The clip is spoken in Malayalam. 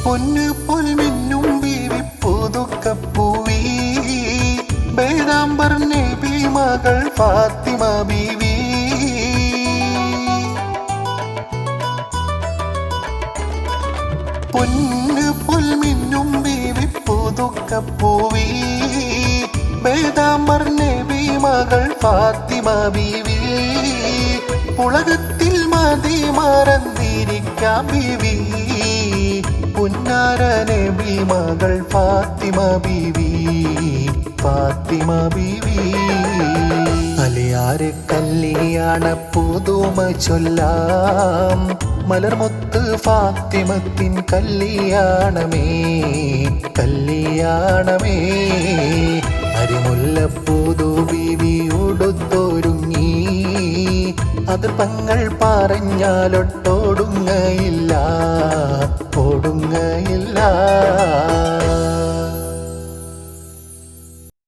പൊന്നു പൊൽമിന്നും ബീവി പുതുക്കപ്പൂവി ബേദാംബർ നബി മകൾ ഫാത്തിമ ബീവി. പൊന്നു പൊൽമിന്നും ബീവി പുതുക്കപ്പൂവി ബേദാംബർ നബി മകൾ ഫാത്തിമ ബീവി. ഉലകത്തിൽ മതി മറന്നിരിക്കാം ബീവി പുന്നാര നബി മകൾ ഫാത്തിമ ബീവി ഫാത്തിമ ബീവി. അലിയാരെ കല്യാണ പുതുമ ചൊല്ലാം മലർമുത്ത് ഫാത്തിമത്തിൻ കല്യാണമേ കല്യാണമേ. അരിമുല്ലപ്പൂതു ബീവി ഉടുത്തൊരുങ്ങി അതിർപ്പങ്ങൾ പറഞ്ഞാലൊട്ടോടുങ്ങയില്ല ഓടുങ്ങയില്ല.